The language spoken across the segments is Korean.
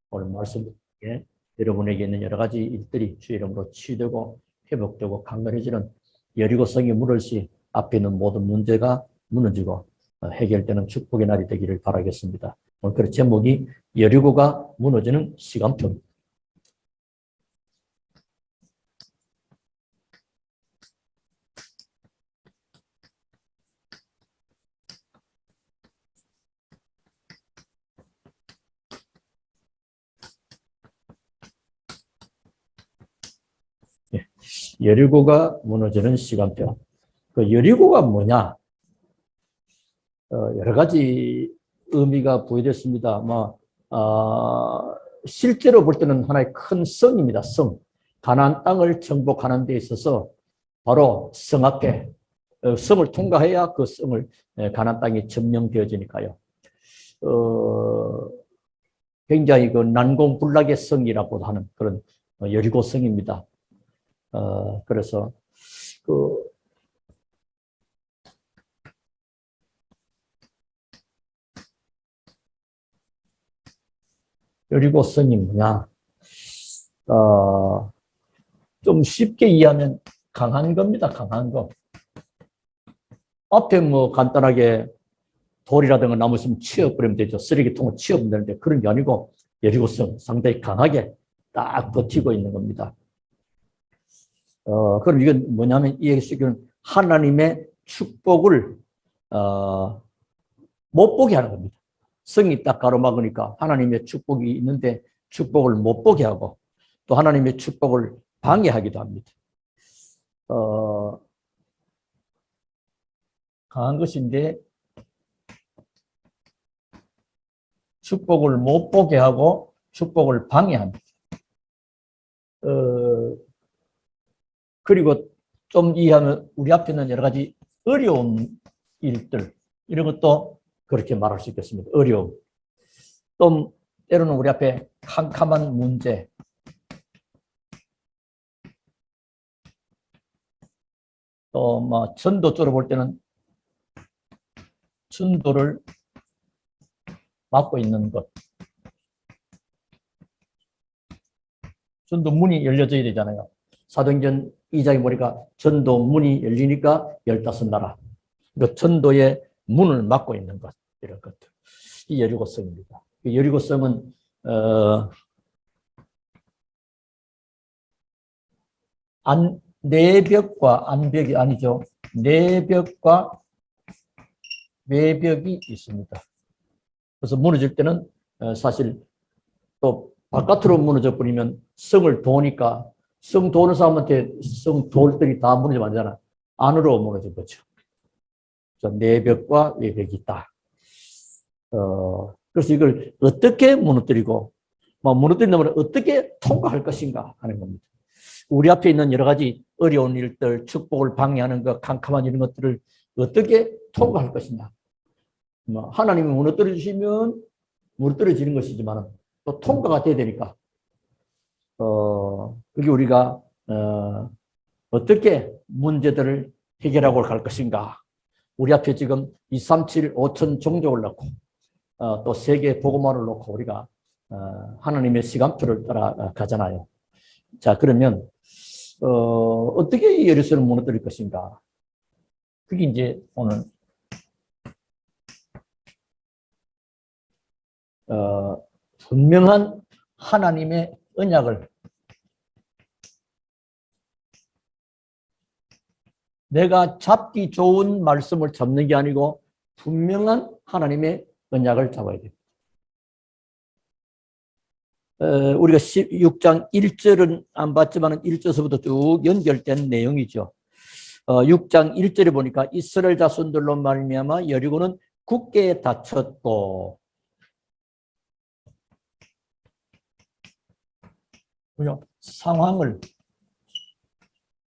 오늘 말씀 중에 여러분에게 있는 여러 가지 일들이 주의 이름으로 치유되고 회복되고 강건해지는 여리고성이 무너질 시 앞에 있는 모든 문제가 무너지고 해결되는 축복의 날이 되기를 바라겠습니다. 오늘 그 제목이 여리고가 무너지는 시간표입니다. 여리고가 무너지는 시간표. 그 여리고가 뭐냐? 여러 가지 의미가 부여됐습니다. 실제로 볼 때는 하나의 큰 성입니다. 성. 가나안 땅을 정복하는 데 있어서 바로 성 앞에 성을 통과해야 그 성을 가나안 땅이 점령되어지니까요. 굉장히 그 난공불락의 성이라고 하는 그런 여리고 성입니다. 그래서 여리고 성이 뭐냐? 좀 쉽게 이해하면 강한 겁니다. 강한 거. 앞에 뭐 간단하게 돌이라든가 나무 있으면 치워버리면 되죠. 쓰레기통을 치워버리면 되는데 그런 게 아니고 여리고성 상당히 강하게 딱 버티고 있는 겁니다. 그럼 이건 뭐냐면 이 얘기는 하나님의 축복을 못 보게 하는 겁니다. 성이 딱 가로막으니까 하나님의 축복이 있는데 축복을 못 보게 하고 또 하나님의 축복을 방해하기도 합니다. 강한 것인데 축복을 못 보게 하고 축복을 방해합니다. 그리고 좀 이해하면 우리 앞에 있는 여러 가지 어려운 일들 이런 것도 그렇게 말할 수 있겠습니다. 어려움. 또 때로는 우리 앞에 캄캄한 문제, 또 뭐 전도 쪽으로 볼 때는 전도를 맡고 있는 것. 전도 문이 열려져야 되잖아요. 사도행전 2장에 보니까 전도 문이 열리니까 15나라. 그 전도의 문을 막고 있는 것, 이런 것들. 이 여리고성입니다. 이 여리고성은 내벽과 안벽이 아니죠. 내벽과 외벽이 있습니다. 그래서 무너질 때는 사실 또 바깥으로 무너져 버리면 성을 도니까 성 도는 사람한테 성 돌들이 다 무너지면 안 되잖아. 안으로 무너진 거죠. 내벽과 외벽이 있다. 그래서 이걸 어떻게 무너뜨리고, 무너뜨린다면 어떻게 통과할 것인가 하는 겁니다. 우리 앞에 있는 여러 가지 어려운 일들, 축복을 방해하는 것, 캄캄한 이런 것들을 어떻게 통과할 것이냐. 하나님이 무너뜨려 주시면 무너뜨려지는 것이지만 또 통과가 돼야 되니까. 그게 우리가 어떻게 문제들을 해결하고 갈 것인가. 우리 앞에 지금 237, 5천 종족을 놓고 또 세계 복음화를 놓고 우리가 하나님의 시간표를 따라가잖아요. 자, 그러면 어떻게 이 예루살렘을 무너뜨릴 것인가. 그게 이제 오늘 분명한 하나님의 언약을 내가 잡기 좋은 말씀을 잡는 게 아니고 분명한 하나님의 언약을 잡아야 됩니다. 우리가 6장 1절은 안 봤지만 1절서부터 쭉 연결된 내용이죠. 6장 1절에 보니까 이스라엘 자손들로 말미암아 여리고는 굳게 닫혔고, 상황을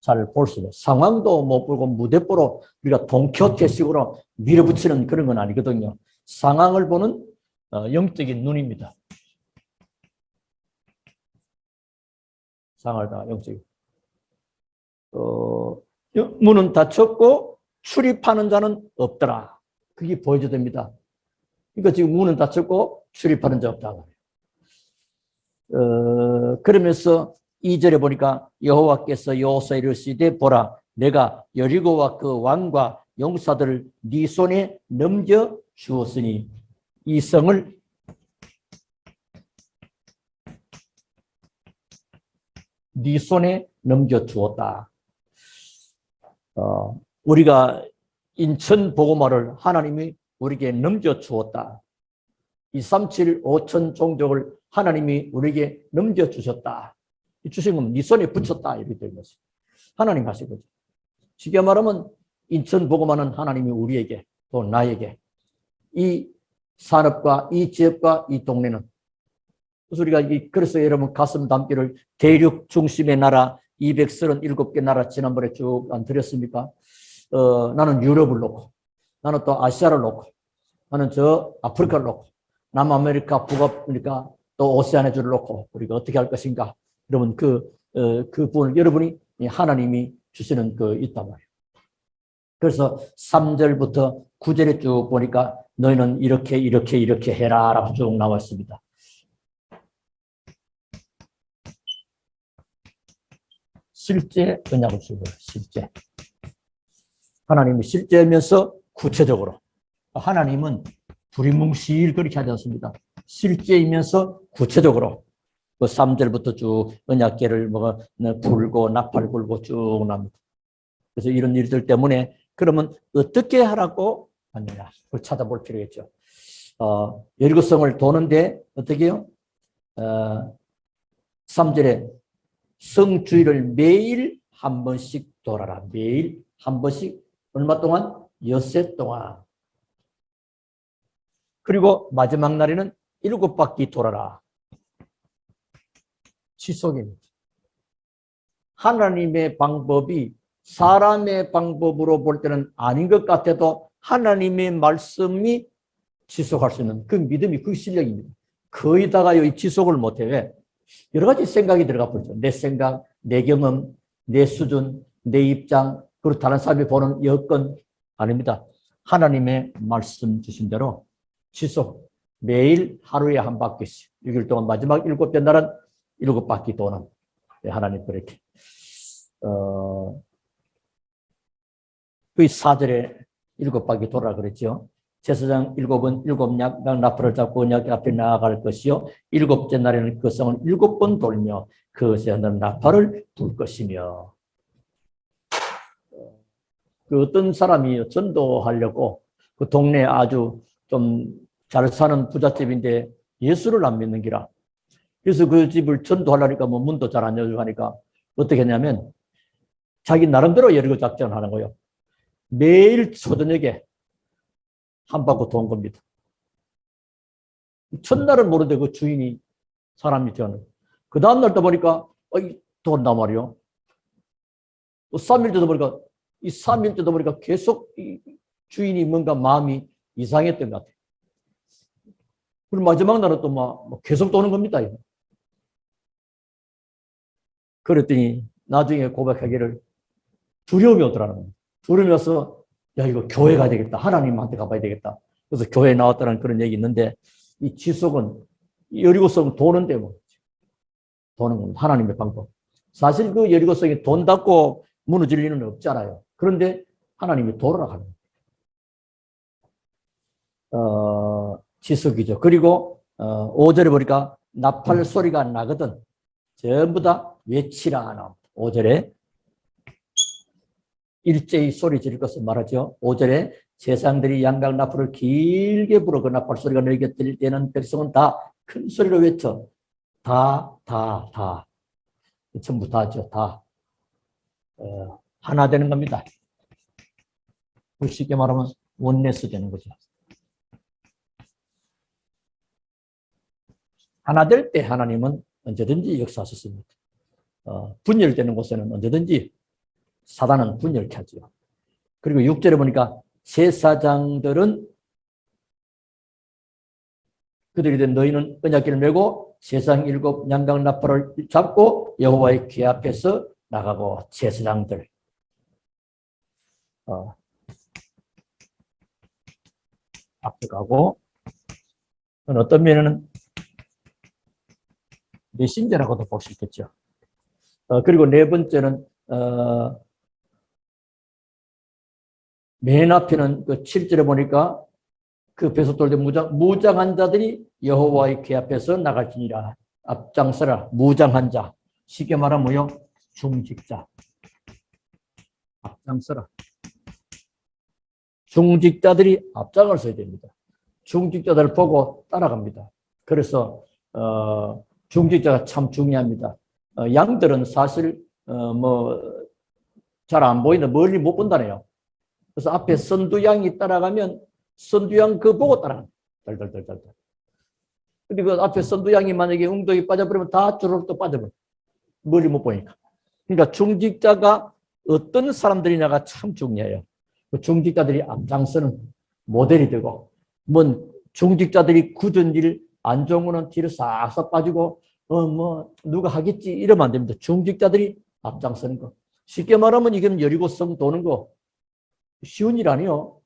잘 볼 수 있어요. 상황도 못 보고 무대뽀로 우리가 동키호테식으로 밀어붙이는 그런 건 아니거든요. 상황을 보는 영적인 눈입니다. 상황을 다 영적인. 문은 닫혔고 출입하는 자는 없더라. 그게 보여줘야 됩니다. 그러니까 지금 문은 닫혔고 출입하는 자 없다. 그러면서 2절에 보니까 여호와께서 여호수아에게 이르시되 보라 내가 여리고와 그 왕과 용사들을 네 손에 넘겨 주었으니 이 성을 네 손에 넘겨 주었다. 우리가 인천 보고마를 하나님이 우리에게 넘겨 주었다. 237 5천 종족을 하나님이 우리에게 넘겨 주셨다. 주신 건 네 손에 붙였다 이렇게 되는 것이 하나님 하신 거죠. 쉽게 말하면 인천 보고마는 하나님이 우리에게 또 나에게 이 산업과 이 지역과 이 동네는 그래서 우리가 그래서 여러분 가슴 담기를 대륙 중심의 나라 237개 나라 지난번에 쭉 안 드렸습니까? 나는 유럽을 놓고 나는 또 아시아를 놓고 나는 저 아프리카를 놓고 남아메리카, 북아프리카 또 오세아니아주를 놓고 우리가 어떻게 할 것인가? 여러분 그 부분을 여러분이 하나님이 주시는 있단 말이에요. 그래서 3절부터 9절에 쭉 보니까 너희는 이렇게 이렇게 이렇게 해라 라고 쭉 나와 있습니다. 실제 언약을 주고요. 실제. 하나님이 실제면서 구체적으로. 하나님은 두리뭉실 그렇게 하지 않습니다. 실제이면서 구체적으로. 그 3절부터 쭉 언약궤를 불고 나팔 불고 쭉 납니다. 그래서 이런 일들 때문에 그러면 어떻게 하라고 하느냐. 그걸 찾아볼 필요가 있죠. 여리고성을 도는데 어떻게 해요? 3절에 성주일을 매일 한 번씩 돌아라. 매일 한 번씩 얼마 동안? 엿새 동안. 그리고 마지막 날에는 7바퀴 돌아라. 지속입니다. 하나님의 방법이 사람의 방법으로 볼 때는 아닌 것 같아도 하나님의 말씀이 지속할 수 있는 그 믿음이 그 실력입니다. 거의다가 이 지속을 못해. 왜? 여러 가지 생각이 들어가 버리죠. 내 생각, 내 경험, 내 수준, 내 입장, 그리고 다른 사람이 보는 여건 아닙니다. 하나님의 말씀 주신 대로 지속, 매일 하루에 한 바퀴씩 6일 동안 마지막 7째 날은 7바퀴 도는 하나님 그렇게 그 4절에 7바퀴 돌아라 그랬죠. 제사장 7은 7양 나팔을 잡고 언약 앞에 나아갈 것이요 7째 날에는 그 성을 7번 돌며 그것에 나팔을 불 것이며. 그 어떤 사람이 전도하려고 그 동네에 아주 좀 잘 사는 부잣집인데 예수를 안 믿는 기라. 그래서 그 집을 전도하려니까 뭐 문도 잘 안 열고 하니까 어떻게 했냐면 자기 나름대로 여리고 작전을 하는 거예요. 매일 초저녁에 한 바퀴 돈 겁니다. 첫날은 모르는데 그 주인이 사람이 되는. 그 다음날 또 보니까 돈단 말이요. 또 3일 때도 보니까 이 3일 때도 보니까 계속 이 주인이 뭔가 마음이 이상했던 것 같아요. 그리고 마지막 날은 또 막 계속 도는 겁니다. 그랬더니 나중에 고백하기를 두려움이 오더라는 거예요. 두려움이 와서 야 이거 교회 가야 되겠다. 하나님한테 가봐야 되겠다. 그래서 교회에 나왔다는 그런 얘기 있는데 이 지속은 여리고성 도는데 뭐 도는 건 하나님의 방법. 사실 그 여리고성이 돈 닫고 무너질 일은 없잖아요. 그런데 하나님이 도르라 하는 지속이죠. 그리고 5절에 보니까 나팔 소리가 나거든 전부 다 외치라 하나. 5절에 일제히 소리 지를 것을 말하죠. 5절에 제사장들이 양각 나팔을 길게 불어 그 나팔 소리가 너에게 들릴 때는 백성은 다 큰 소리로 외쳐. 다. 전부 다죠. 다. 하나 되는 겁니다. 쉽게 말하면 원네스 되는 거죠. 하나 될 때 하나님은 언제든지 역사하셨습니다. 분열되는 곳에는 언제든지 사단은 분열케 하죠. 그리고 6절에 보니까 제사장들은 그들이 된 너희는 언약궤를 메고 제사장 7 양각 나팔을 잡고 여호와의 궤 앞에서 나가고 제사장들 앞에 가고 어떤 면에는 메신저라고도 볼 수 있겠죠. 그리고 네 번째는 맨 앞에는 그 7절에 보니까 그 베소돌대 무장한 자들이 여호와의 궤 앞에서 나갈지니라. 앞장서라. 무장한 자. 쉽게 말하면 뭐요? 중직자. 앞장서라. 중직자들이 앞장을 서야 됩니다. 중직자들을 보고 따라갑니다. 그래서 중직자가 참 중요합니다. 양들은 사실 뭐 잘 안 보이는데 멀리 못 본다네요. 그래서 앞에 선두양이 따라가면 선두양 그 보고 따라갑니다. 덜덜덜덜. 근데 그 앞에 선두양이 만약에 웅덩이 빠져버리면 다 주르륵 또 빠져버려요. 멀리 못 보니까. 그러니까 중직자가 어떤 사람들이냐가 참 중요해요. 그 중직자들이 앞장서는 모델이 되고, 뭐 중직자들이 굳은 일, 안 좋은 거는 뒤로 싹싹 빠지고, 뭐 누가 하겠지 이러면 안 됩니다. 중직자들이 앞장서는 거. 쉽게 말하면 이게 여리고성 도는 거 쉬운 일 아니요.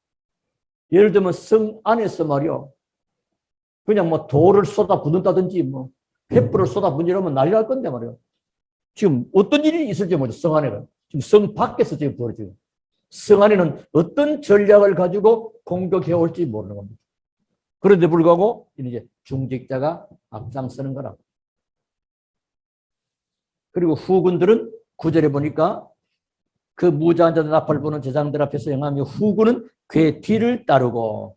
예를 들면 성 안에서 말이요. 그냥 뭐 돌을 쏟아 붓는다든지 뭐 횃불을 쏟아 붓으면 난리 날 건데 말이요. 지금 어떤 일이 있을지 모르죠. 성 안에는. 지금 성 밖에서 지금 벌어지고. 성 안에는 어떤 전략을 가지고 공격해 올지 모르는 겁니다. 그런데 불구하고 이제 중직자가 앞장서는 거라고. 그리고 후군들은 9절에 보니까 그 무장한 자들 앞을 보는 제장들 앞에서 행하며 후군은 그 뒤를 따르고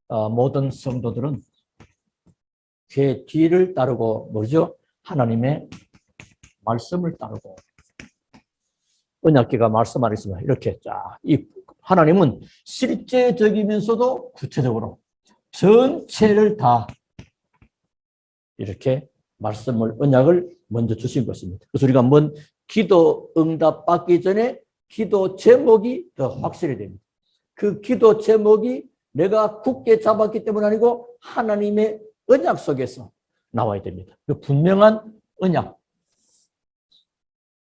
모든 성도들은 그 뒤를 따르고 뭐죠? 하나님의 말씀을 따르고 언약궤가 말씀하겠습니다. 이렇게 이 하나님은 실제적이면서도 구체적으로 전체를 다 이렇게 말씀을 언약을 먼저 주신 것입니다. 그래서 우리가 뭔 기도 응답 받기 전에 기도 제목이 더 확실히 됩니다. 그 기도 제목이 내가 굳게 잡았기 때문 아니고 하나님의 언약 속에서 나와야 됩니다. 그 분명한 언약.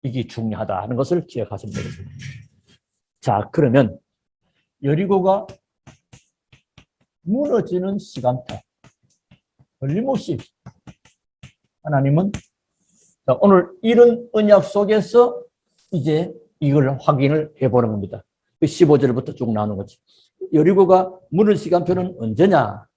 이게 중요하다 하는 것을 기억하시면 되겠습니다. 자, 그러면 여리고가 무너지는 시간대 걸림없이 하나님은 오늘 이런 언약 속에서 이제 이걸 확인을 해보는 겁니다. 15절부터 쭉 나오는 거지. 여리고가 무너질 시간표는 언제냐?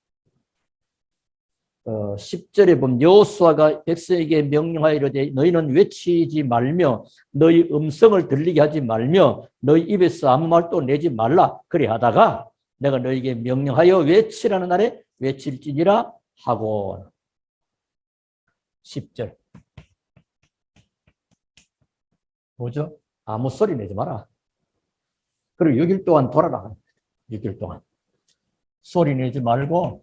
10절에 보면 여호수아가 백성에게 명령하여 이르되 너희는 외치지 말며 너희 음성을 들리게 하지 말며 너희 입에서 아무 말도 내지 말라. 그래 하다가 내가 너희에게 명령하여 외치라는 날에 외칠지니라 하고 10절 뭐죠? 아무 소리 내지 마라. 그리고 6일 동안 돌아라. 6일 동안 소리 내지 말고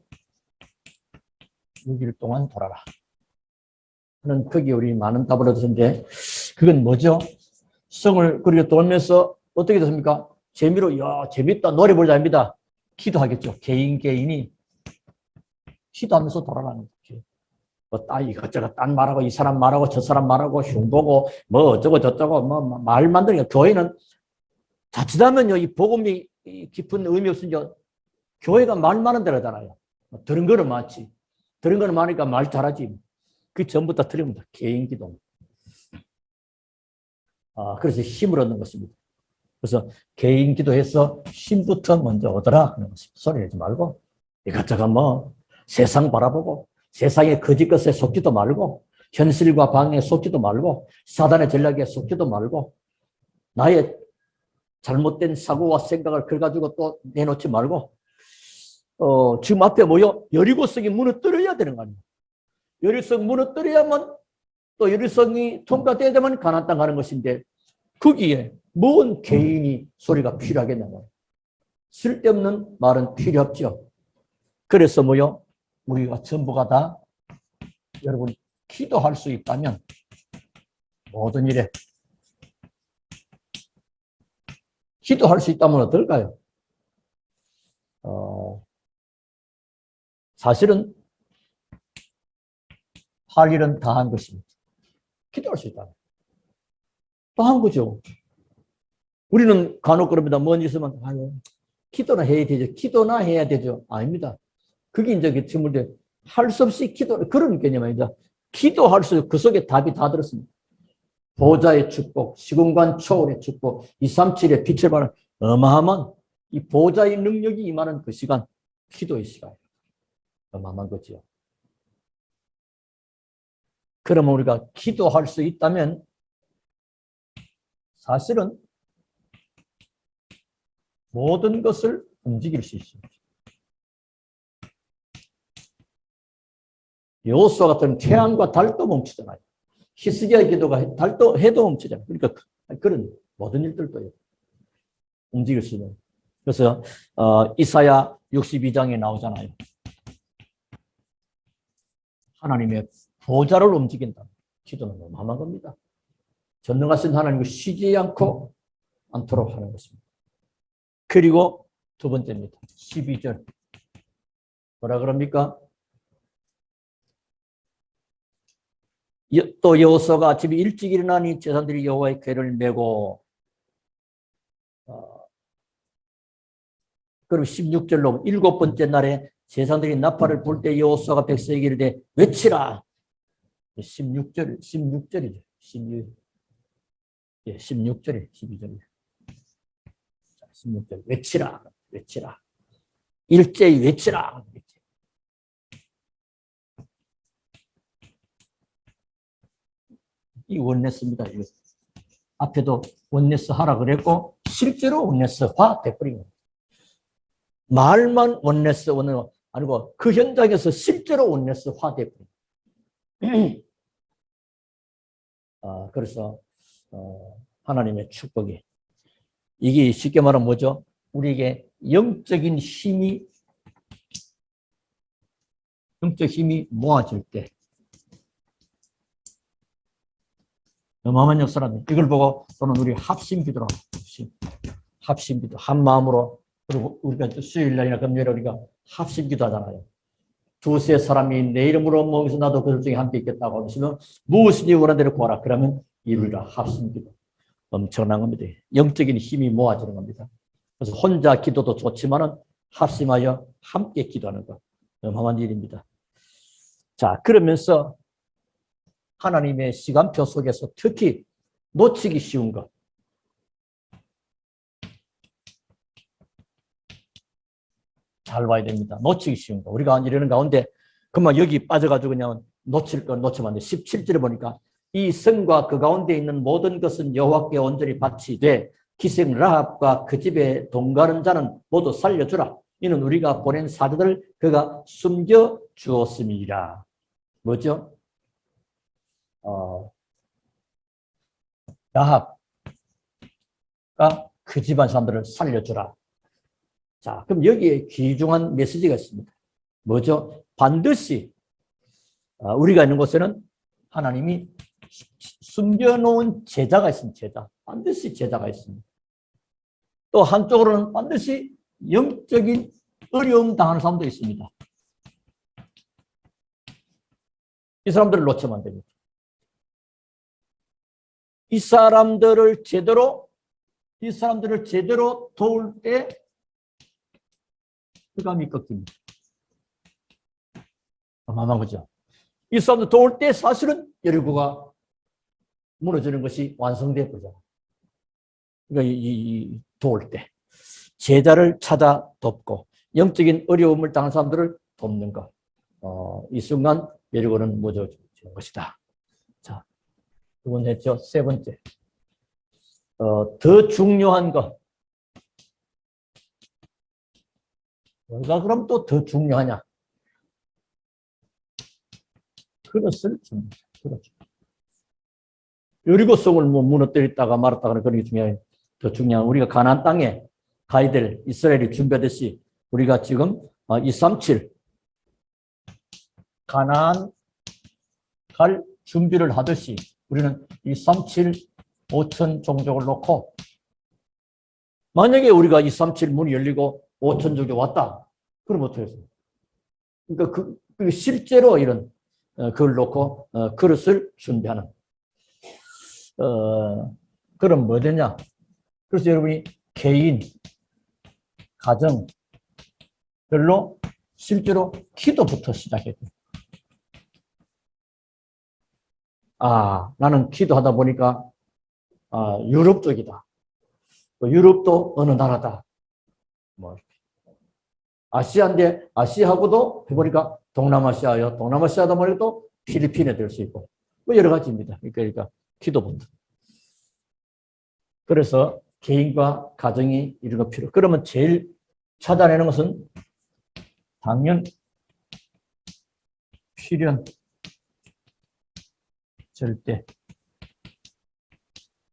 6일 동안 돌아라. 그는 거기 우리 많은 답을 얻었는데 그건 뭐죠? 성을 그리고 돌면서 어떻게 됐습니까? 재미로 야 재밌다 노래 부르자 합니다. 기도하겠죠. 개인이 기도하면서 돌아가는 거지. 뭐 이것저것 딴 말하고 이 사람 말하고 저 사람 말하고 흉보고 뭐 어쩌고 저쩌고 뭐 말 만드는 게 교회는 자칫하면요 이 복음이 깊은 의미 없으면 교회가 말 많은 데라잖아요. 들은 거는 많지. 들은 거는 많으니까 말 잘하지. 그 전부 다 들으면 개인 기도. 그래서 힘을 얻는 것입니다. 그래서 개인 기도해서 힘부터 먼저 얻어라 하는 것입니다. 소리 내지 말고 이것저것 뭐 세상 바라보고 세상의 거짓 것에 속지도 말고 현실과 방해에 속지도 말고 사단의 전략에 속지도 말고 나의 잘못된 사고와 생각을 그걸 가지고 또 내놓지 말고 지금 앞에 뭐요? 여리고성이 무너뜨려야 되는 거 아니에요. 여리고성 무너뜨려야만 또 여리고성이 통과돼야 되면 가나안 땅 가는 것인데 거기에 뭔 개인이 소리가 필요하겠냐고. 쓸데없는 말은 필요 없죠. 그래서 뭐요? 우리가 전부가 다 여러분 기도할 수 있다면 모든 일에 기도할 수 있다면 어떨까요? 사실은 할 일은 다 한 것입니다. 기도할 수 있다. 다 한 거죠. 우리는 간혹 그럽니다. 뭔 일 있으면 기도나 해야 되죠. 기도나 해야 되죠. 아닙니다. 그게 이제 질문인데 할 수 없이 기도, 그런 개념이 아니다. 기도할 수, 그 속에 답이 다 들었습니다. 보좌의 축복, 시공간 초월의 축복, 237의 빛을 발하는 어마어마한 이 보좌의 능력이 임하는 그 시간, 기도의 시간. 어마어마한 거지요. 그러면 우리가 기도할 수 있다면 사실은 모든 것을 움직일 수 있습니다. 여호수아 같은 태양과 달도 멈추잖아요. 히스기야 기도가 달도 해도 멈추잖아요. 그러니까 그런 모든 일들도 움직일 수 있는. 그래서 이사야 62장에 나오잖아요. 하나님의 보좌를 움직인다. 기도는 어마어마한 겁니다. 전능하신 하나님을 쉬지 않도록 하는 것입니다. 그리고 두 번째입니다. 12절. 뭐라 그럽니까? 또 여호수아가 아침에 일찍 일어나니 제사장들이 여호와의 궤를 메고 그리고 16절로 일곱 번째 날에 제사장들이 나팔을 불 때 여호수아가 백성에게 이르되 외치라. 16절이죠. 16절에 12절이에요. 16절 외치라. 일제히 외치라. 이 원네스입니다. 앞에도 원네스 하라 그랬고 실제로 원네스화 돼버린 거예요. 말만 원네스 아니고 그 현장에서 실제로 원네스화 돼버린 거예요. 그래서 하나님의 축복이 이게 쉽게 말하면 뭐죠? 우리에게 영적 힘이 모아질 때 어마어마한 역사라는 이걸 보고 또는 우리 합심기도로 합심기도 한 마음으로 그리고 우리가 수요일날이나 금요일에 우리가 합심기도 하잖아요. 두세 사람이 내 이름으로 모여서 나도 그들 중에 함께 있겠다고 하시면 무엇이니 원하는 대로 구하라. 그러면 이루리라. 합심기도. 엄청난 겁니다. 영적인 힘이 모아지는 겁니다. 그래서 혼자 기도도 좋지만은 합심하여 함께 기도하는 것. 어마어마한 일입니다. 자, 그러면서 하나님의 시간표 속에서 특히 놓치기 쉬운 것. 잘 봐야 됩니다. 놓치기 쉬운 거. 우리가 이러는 가운데 그만 여기 빠져가지고 그냥 놓칠 건 놓치면 안 돼. 17절에 보니까 이 성과 그 가운데 있는 모든 것은 여호와께 온전히 바치되 기생 라합과 그 집에 동가는 자는 모두 살려주라. 이는 우리가 보낸 사자들을 그가 숨겨 주었음이라. 뭐죠? 라합과 그 집안 사람들을 살려주라. 자, 그럼 여기에 귀중한 메시지가 있습니다. 뭐죠? 반드시 우리가 있는 곳에는 하나님이 숨겨놓은 제자가 있습니다. 제자. 반드시 제자가 있습니다. 또 한쪽으로는 반드시 영적인 어려움 당하는 사람도 있습니다. 이 사람들을 놓치면 안 됩니다. 이 사람들을 제대로 도울 때 흑암이 꺾입니다. 어마어마한 거죠. 이 사람들 도울 때 사실은 여리고가 무너지는 것이 완성돼 버리잖아요. 그러니까 이 도울 때 제자를 찾아 돕고 영적인 어려움을 당한 사람들을 돕는 것. 이 순간 여리고는 무너지는 것이다. 자, 두 번 했죠. 세 번째. 더 중요한 것. 뭐가 그럼 또 더 중요하냐? 그릇을 줍니다. 그렇죠. 여리고성을 무너뜨렸다가 말았다가 그런 게 중요해요. 더 중요한 우리가 가나안 땅에 가야 될 이스라엘이 준비하듯이 우리가 지금 237 가나안 갈 준비를 하듯이 우리는 237 5천 종족을 놓고 만약에 우리가 237 문이 열리고 5천 종족 왔다. 그럼 어떻게 했어요? 그러니까 그 실제로 이런 그걸 놓고 그릇을 준비하는 그럼 뭐 되냐? 그래서 여러분이 개인, 가정별로 실제로 기도부터 시작해야 돼요. 나는 기도하다 보니까 유럽 쪽이다. 또 유럽도 어느 나라다. 뭐 아시아인데 아시아하고도 해보니까 동남아시아요. 동남아시아다 보니까 또 필리핀에 될 수 있고 뭐 여러 가지입니다. 그러니까 기도부터. 그래서 개인과 가정이 이런 거 필요. 그러면 제일 찾아내는 것은 당연, 필연, 절대.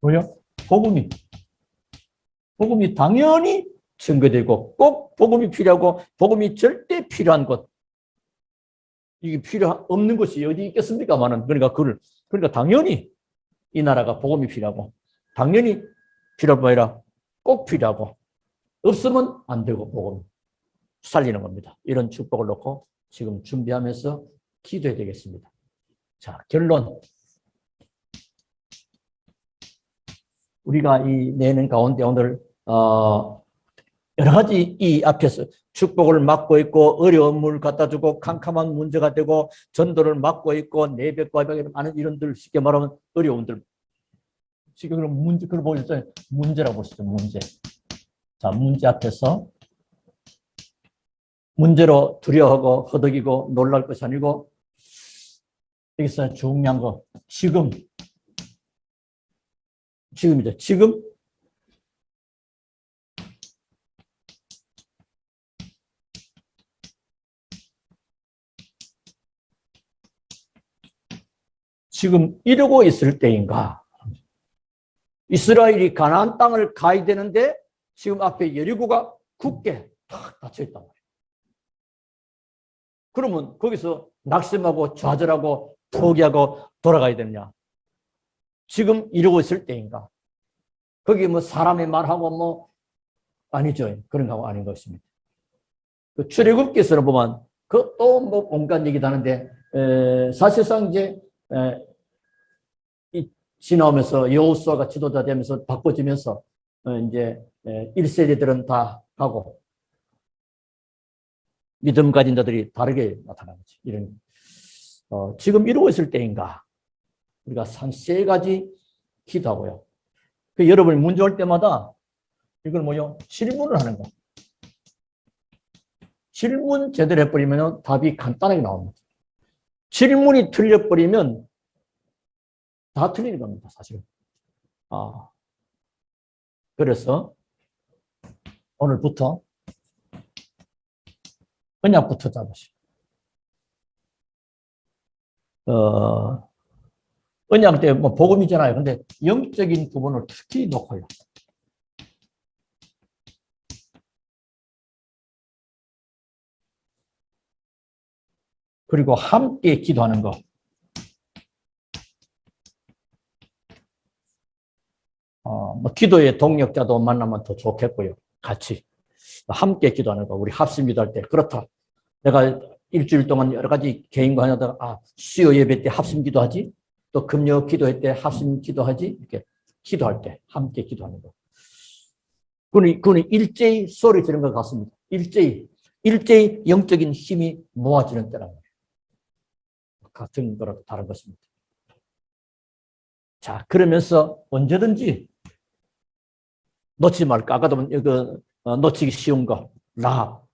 뭐요? 복음이 당연히 증거되고 꼭 복음이 필요하고 복음이 절대 필요한 것. 이게 필요 없는 것이 어디 있겠습니까만은 그러니까 당연히 이 나라가 복음이 필요하고 당연히 필요할 뿐 아니라 꼭 필요하고 없으면 안 되고 복음 살리는 겁니다. 이런 축복을 놓고 지금 준비하면서 기도해야 되겠습니다. 자, 결론. 우리가 이 내는 가운데 오늘 여러 가지 이 앞에서 축복을 막고 있고 어려운 물 갖다 주고 캄캄한 문제가 되고 전도를 막고 있고 내벽과 많은 이런들 쉽게 말하면 어려움들. 지금 그럼 문제 그걸 보여줬잖아요. 문제라고 보시죠. 문제. 자, 문제 앞에서 문제로 두려워하고 허덕이고 놀랄 것이 아니고 여기서 중요한 거 지금이죠. 지금 이러고 있을 때인가? 이스라엘이 가나안 땅을 가야 되는데 지금 앞에 여리고가 굳게 탁 닫혀 있단 말이에요. 그러면 거기서 낙심하고 좌절하고 포기하고 돌아가야 되느냐? 지금 이러고 있을 때인가? 거기 뭐 사람의 말하고 뭐 아니죠. 그런 거 아닌 것입니다. 그 출애굽기서는 보면 그 또 뭐 온갖 얘기도 하는데 사실상 이제 지나오면서 여호수아가 지도자 되면서 바꿔지면서 이제 1세대들은 다 가고 믿음 가진 자들이 다르게 나타나는 거지. 이런 지금 이러고 있을 때인가? 우리가 한 세 가지 기도하고요. 여러분이 문제 올 때마다 이걸 뭐요? 질문을 하는 거. 질문 제대로 해버리면 답이 간단하게 나옵니다. 질문이 틀려버리면 다 틀리는 겁니다, 사실은. 그래서 오늘부터 언약부터 잡으시고, 언약 때 뭐 복음이잖아요. 근데 영적인 부분을 특히 놓고요. 그리고 함께 기도하는 거. 뭐 기도의 동력자도 만나면 더 좋겠고요. 같이 함께 기도하는 거. 우리 합심 기도할 때 그렇다. 내가 일주일 동안 여러 가지 개인과 하다가 수요 예배 때 합심 기도하지. 또 금요 기도회 때 합심 기도하지. 이렇게 기도할 때 함께 기도하는 거. 그는 일제히 소리 지르는 것 같습니다. 일제히 영적인 힘이 모아지는 때란 말이에요. 같은 거라도 다른 것입니다. 자, 그러면서 언제든지 놓치지 말까. 아까도 놓치기 쉬운 거. 라합.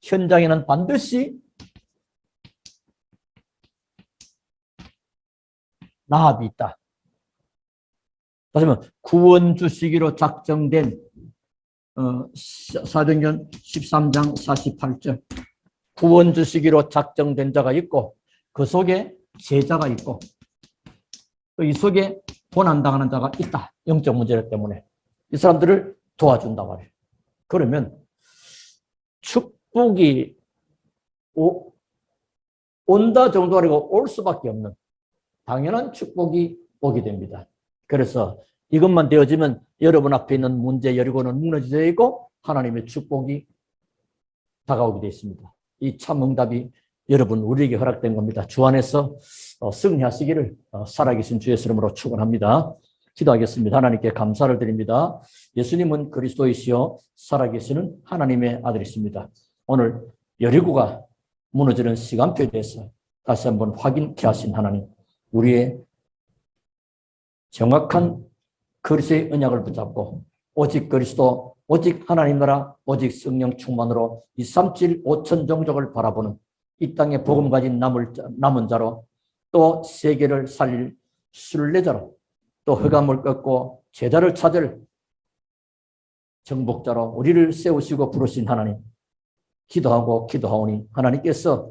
현장에는 반드시 라합이 있다. 다시 말하면 구원 주시기로 작정된 사도행전 13장 48절 구원 주시기로 작정된 자가 있고 그 속에 제자가 있고 이 속에 고난당하는 자가 있다. 영적 문제 때문에 이 사람들을 도와준다 말이에요. 그러면 축복이 온다 정도 아니고 올 수밖에 없는 당연한 축복이 오게 됩니다. 그래서 이것만 되어지면 여러분 앞에 있는 문제 여리고는 무너져 있고 하나님의 축복이 다가오게 되어 있습니다. 이 참 응답이 여러분 우리에게 허락된 겁니다. 주 안에서 승리하시기를 살아계신 주의 이름으로 축원합니다. 기도하겠습니다. 하나님께 감사를 드립니다. 예수님은 그리스도이시요 살아계시는 하나님의 아들이십니다. 오늘 여리고가 무너지는 시간표에 대해서 다시 한번 확인케 하신 하나님, 우리의 정확한 그리스도의 언약을 붙잡고 오직 그리스도, 오직 하나님 나라, 오직 성령 충만으로 237 5천 종족을 바라보는 이 땅에 복음 가진 남은 자로, 또 세계를 살릴 순례자로, 또 흑암을 꺾고 제자를 찾을 정복자로 우리를 세우시고 부르신 하나님, 기도하고 기도하오니 하나님께서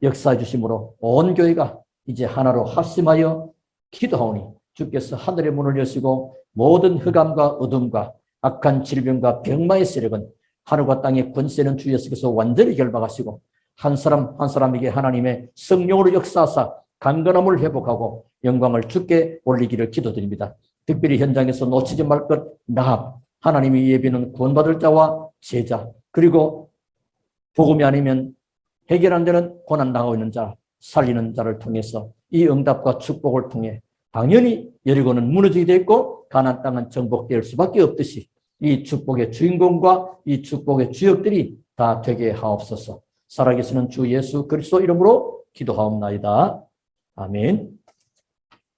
역사해 주심으로 온 교회가 이제 하나로 합심하여 기도하오니 주께서 하늘의 문을 여시고 모든 흑암과 어둠과 악한 질병과 병마의 세력은 하늘과 땅의 권세는 주 예수께서 완전히 결박하시고 한 사람 한 사람에게 하나님의 성령으로 역사하사 강건함을 회복하고 영광을 주께 올리기를 기도드립니다. 특별히 현장에서 놓치지 말 것 라합, 하나님이 예비는 구원받을 자와 제자, 그리고 복음이 아니면 해결 안 되는 고난당하고 있는 자, 살리는 자를 통해서 이 응답과 축복을 통해 당연히 여리고는 무너지게 되었고 가나안 땅은 정복될 수밖에 없듯이 이 축복의 주인공과 이 축복의 주역들이 다 되게 하옵소서. 살아계시는 주 예수 그리스도 이름으로 기도하옵나이다. 아멘.